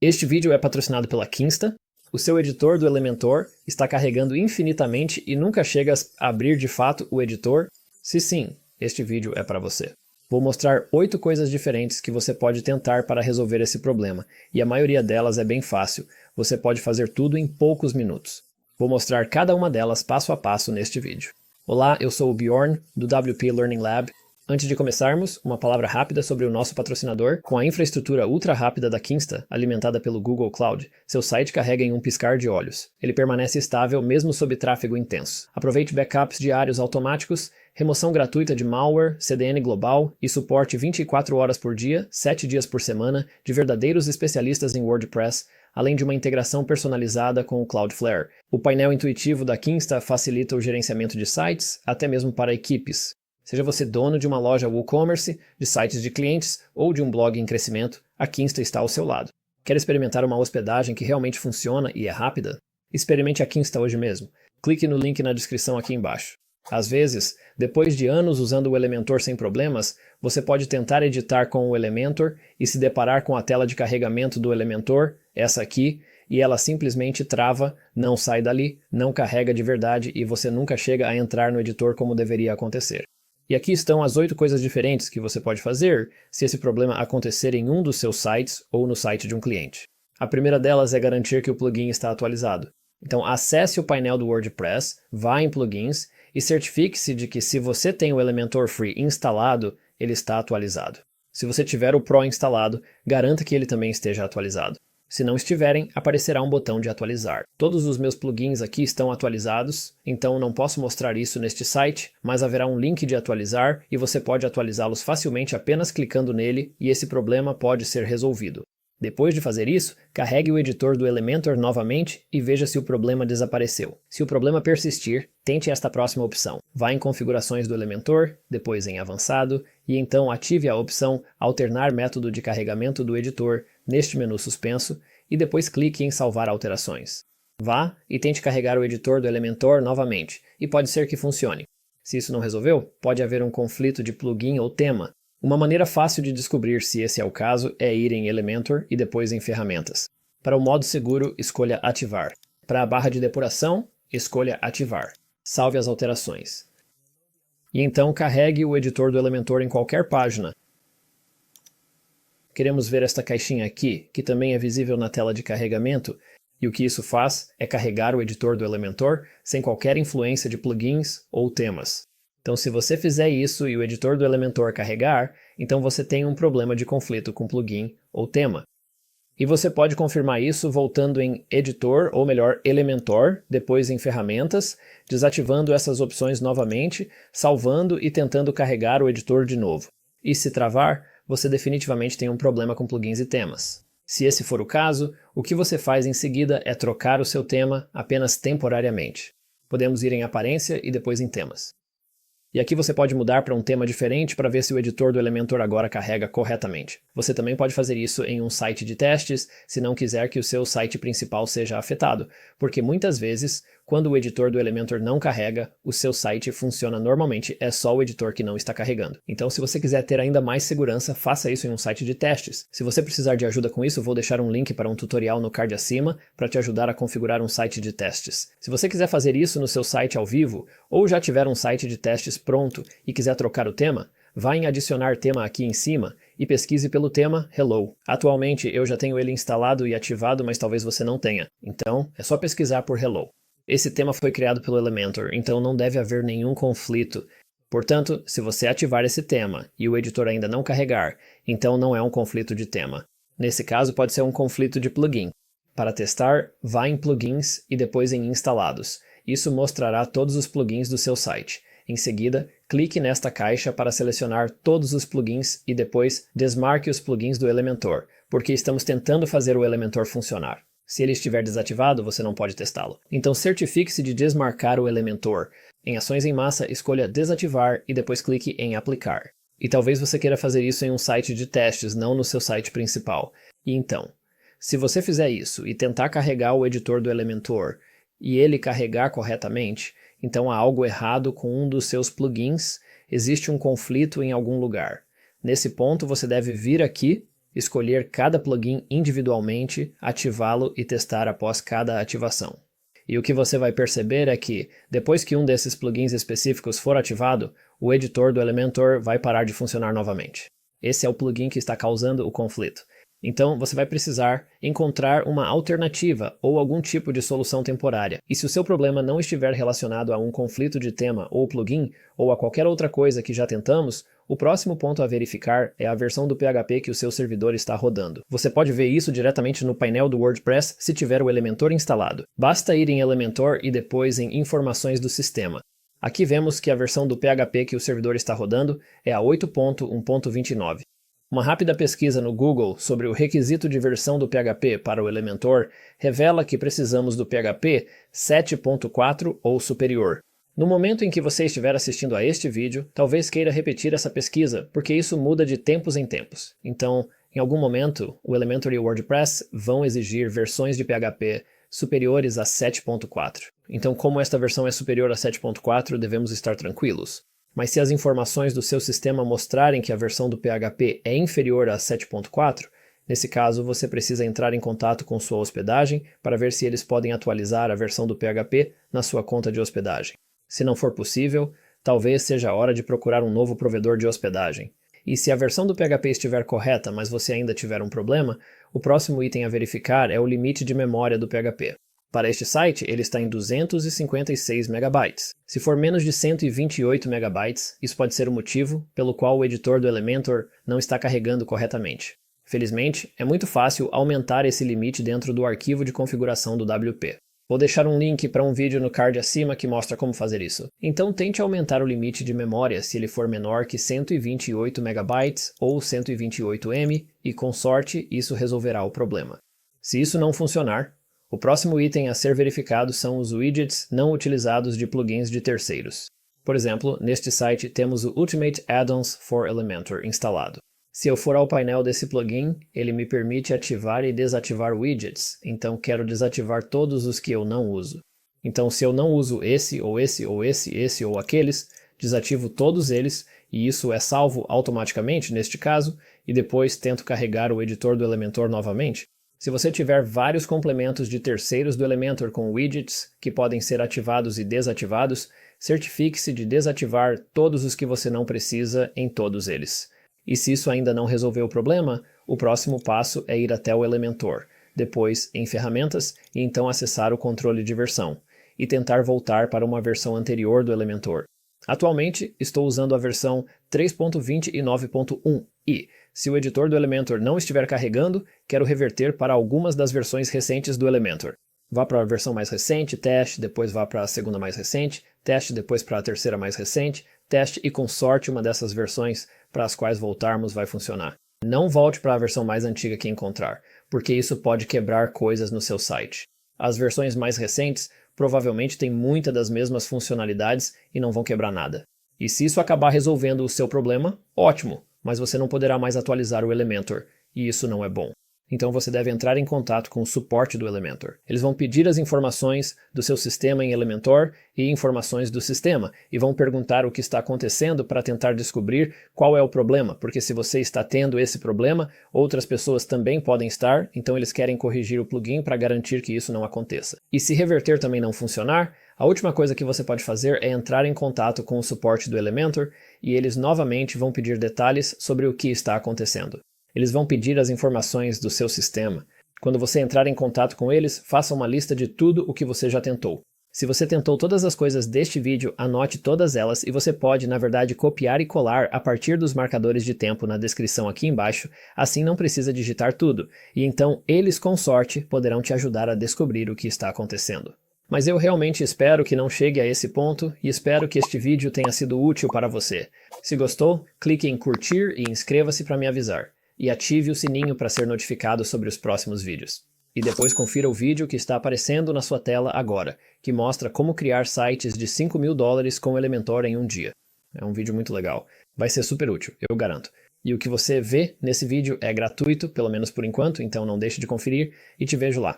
Este vídeo é patrocinado pela Kinsta. O seu editor do Elementor está carregando infinitamente e nunca chega a abrir de fato o editor? Se sim, este vídeo é para você. Vou mostrar 8 coisas diferentes que você pode tentar para resolver esse problema, e a maioria delas é bem fácil, você pode fazer tudo em poucos minutos. Vou mostrar cada uma delas passo a passo neste vídeo. Olá, eu sou o Bjorn, do WP Learning Lab. Antes de começarmos, uma palavra rápida sobre o nosso patrocinador. Com a infraestrutura ultra rápida da Kinsta, alimentada pelo Google Cloud, seu site carrega em um piscar de olhos. Ele permanece estável mesmo sob tráfego intenso. Aproveite backups diários automáticos, remoção gratuita de malware, CDN global e suporte 24 horas por dia, 7 dias por semana, de verdadeiros especialistas em WordPress, além de uma integração personalizada com o Cloudflare. O painel intuitivo da Kinsta facilita o gerenciamento de sites, até mesmo para equipes. Seja você dono de uma loja WooCommerce, de sites de clientes ou de um blog em crescimento, a Kinsta está ao seu lado. Quer experimentar uma hospedagem que realmente funciona e é rápida? Experimente a Kinsta hoje mesmo. Clique no link na descrição aqui embaixo. Às vezes, depois de anos usando o Elementor sem problemas, você pode tentar editar com o Elementor e se deparar com a tela de carregamento do Elementor, essa aqui, e ela simplesmente trava, não sai dali, não carrega de verdade e você nunca chega a entrar no editor como deveria acontecer. E aqui estão as 8 coisas diferentes que você pode fazer se esse problema acontecer em um dos seus sites ou no site de um cliente. A primeira delas é garantir que o plugin está atualizado. Então acesse o painel do WordPress, vá em plugins e certifique-se de que se você tem o Elementor Free instalado, ele está atualizado. Se você tiver o Pro instalado, garanta que ele também esteja atualizado. Se não estiverem, aparecerá um botão de atualizar. Todos os meus plugins aqui estão atualizados, então não posso mostrar isso neste site, mas haverá um link de atualizar e você pode atualizá-los facilmente apenas clicando nele e esse problema pode ser resolvido. Depois de fazer isso, carregue o editor do Elementor novamente e veja se o problema desapareceu. Se o problema persistir, tente esta próxima opção. Vá em configurações do Elementor, depois em avançado, e então ative a opção alternar método de carregamento do editor neste menu suspenso e depois clique em salvar alterações. Vá e tente carregar o editor do Elementor novamente, e pode ser que funcione. Se isso não resolveu, pode haver um conflito de plugin ou tema. Uma maneira fácil de descobrir se esse é o caso é ir em Elementor e depois em Ferramentas. Para o modo seguro, escolha Ativar. Para a barra de depuração, escolha Ativar. Salve as alterações. E então carregue o editor do Elementor em qualquer página. Queremos ver esta caixinha aqui, que também é visível na tela de carregamento, e o que isso faz é carregar o editor do Elementor sem qualquer influência de plugins ou temas. Então se você fizer isso e o editor do Elementor carregar, então você tem um problema de conflito com plugin ou tema. E você pode confirmar isso voltando em Editor, ou melhor, Elementor, depois em Ferramentas, desativando essas opções novamente, salvando e tentando carregar o editor de novo. E se travar, você definitivamente tem um problema com plugins e temas. Se esse for o caso, o que você faz em seguida é trocar o seu tema apenas temporariamente. Podemos ir em Aparência e depois em Temas. E aqui você pode mudar para um tema diferente para ver se o editor do Elementor agora carrega corretamente. Você também pode fazer isso em um site de testes, se não quiser que o seu site principal seja afetado, porque muitas vezes, quando o editor do Elementor não carrega, o seu site funciona normalmente, é só o editor que não está carregando. Então se você quiser ter ainda mais segurança, faça isso em um site de testes. Se você precisar de ajuda com isso, vou deixar um link para um tutorial no card acima para te ajudar a configurar um site de testes. Se você quiser fazer isso no seu site ao vivo, ou já tiver um site de testes pronto e quiser trocar o tema, vá em adicionar tema aqui em cima e pesquise pelo tema Hello. Atualmente eu já tenho ele instalado e ativado, mas talvez você não tenha. Então é só pesquisar por Hello. Esse tema foi criado pelo Elementor, então não deve haver nenhum conflito. Portanto, se você ativar esse tema e o editor ainda não carregar, então não é um conflito de tema. Nesse caso pode ser um conflito de plugin. Para testar, vá em Plugins e depois em Instalados. Isso mostrará todos os plugins do seu site. Em seguida, clique nesta caixa para selecionar todos os plugins e depois desmarque os plugins do Elementor, porque estamos tentando fazer o Elementor funcionar. Se ele estiver desativado, você não pode testá-lo. Então certifique-se de desmarcar o Elementor. Em Ações em Massa, escolha Desativar e depois clique em Aplicar. E talvez você queira fazer isso em um site de testes, não no seu site principal. E então, se você fizer isso e tentar carregar o editor do Elementor e ele carregar corretamente, então há algo errado com um dos seus plugins, existe um conflito em algum lugar. Nesse ponto você deve vir aqui escolher cada plugin individualmente, ativá-lo e testar após cada ativação. E o que você vai perceber é que, depois que um desses plugins específicos for ativado, o editor do Elementor vai parar de funcionar novamente. Esse é o plugin que está causando o conflito. Então, você vai precisar encontrar uma alternativa ou algum tipo de solução temporária. E se o seu problema não estiver relacionado a um conflito de tema ou plugin, ou a qualquer outra coisa que já tentamos, o próximo ponto a verificar é a versão do PHP que o seu servidor está rodando. Você pode ver isso diretamente no painel do WordPress se tiver o Elementor instalado. Basta ir em Elementor e depois em Informações do sistema. Aqui vemos que a versão do PHP que o servidor está rodando é a 8.1.29. Uma rápida pesquisa no Google sobre o requisito de versão do PHP para o Elementor revela que precisamos do PHP 7.4 ou superior. No momento em que você estiver assistindo a este vídeo, talvez queira repetir essa pesquisa, porque isso muda de tempos em tempos. Então, em algum momento, o Elementor e o WordPress vão exigir versões de PHP superiores a 7.4. Então, como esta versão é superior a 7.4, devemos estar tranquilos. Mas se as informações do seu sistema mostrarem que a versão do PHP é inferior a 7.4, nesse caso você precisa entrar em contato com sua hospedagem para ver se eles podem atualizar a versão do PHP na sua conta de hospedagem. Se não for possível, talvez seja a hora de procurar um novo provedor de hospedagem. E se a versão do PHP estiver correta, mas você ainda tiver um problema, o próximo item a verificar é o limite de memória do PHP. Para este site, ele está em 256 MB. Se for menos de 128 MB, isso pode ser o motivo pelo qual o editor do Elementor não está carregando corretamente. Felizmente, é muito fácil aumentar esse limite dentro do arquivo de configuração do WP. Vou deixar um link para um vídeo no card acima que mostra como fazer isso. Então tente aumentar o limite de memória se ele for menor que 128 MB ou 128 M e, com sorte, isso resolverá o problema. Se isso não funcionar, o próximo item a ser verificado são os widgets não utilizados de plugins de terceiros. Por exemplo, neste site temos o Ultimate Add-ons for Elementor instalado. Se eu for ao painel desse plugin, ele me permite ativar e desativar widgets, então quero desativar todos os que eu não uso. Então se eu não uso esse ou aqueles, desativo todos eles e isso é salvo automaticamente neste caso, e depois tento carregar o editor do Elementor novamente. Se você tiver vários complementos de terceiros do Elementor com widgets que podem ser ativados e desativados, certifique-se de desativar todos os que você não precisa em todos eles. E se isso ainda não resolver o problema, o próximo passo é ir até o Elementor, depois em Ferramentas e então acessar o controle de versão, e tentar voltar para uma versão anterior do Elementor. Atualmente, estou usando a versão 3.29.1 e, se o editor do Elementor não estiver carregando, quero reverter para algumas das versões recentes do Elementor. Vá para a versão mais recente, teste, depois vá para a segunda mais recente, teste, depois para a terceira mais recente, teste e com sorte uma dessas versões para as quais voltarmos vai funcionar. Não volte para a versão mais antiga que encontrar, porque isso pode quebrar coisas no seu site. As versões mais recentes provavelmente têm muitas das mesmas funcionalidades e não vão quebrar nada. E se isso acabar resolvendo o seu problema, ótimo, mas você não poderá mais atualizar o Elementor, e isso não é bom. Então você deve entrar em contato com o suporte do Elementor. Eles vão pedir as informações do seu sistema em Elementor e informações do sistema, e vão perguntar o que está acontecendo para tentar descobrir qual é o problema, porque se você está tendo esse problema, outras pessoas também podem estar, então eles querem corrigir o plugin para garantir que isso não aconteça. E se reverter também não funcionar, a última coisa que você pode fazer é entrar em contato com o suporte do Elementor e eles novamente vão pedir detalhes sobre o que está acontecendo. Eles vão pedir as informações do seu sistema. Quando você entrar em contato com eles, faça uma lista de tudo o que você já tentou. Se você tentou todas as coisas deste vídeo, anote todas elas e você pode, na verdade, copiar e colar a partir dos marcadores de tempo na descrição aqui embaixo, assim não precisa digitar tudo, e então eles, com sorte, poderão te ajudar a descobrir o que está acontecendo. Mas eu realmente espero que não chegue a esse ponto e espero que este vídeo tenha sido útil para você. Se gostou, clique em curtir e inscreva-se para me avisar. E ative o sininho para ser notificado sobre os próximos vídeos. E depois confira o vídeo que está aparecendo na sua tela agora, que mostra como criar sites de $5.000 com o Elementor em um dia. É um vídeo muito legal. Vai ser super útil, eu garanto. E o que você vê nesse vídeo é gratuito, pelo menos por enquanto, então não deixe de conferir, e te vejo lá.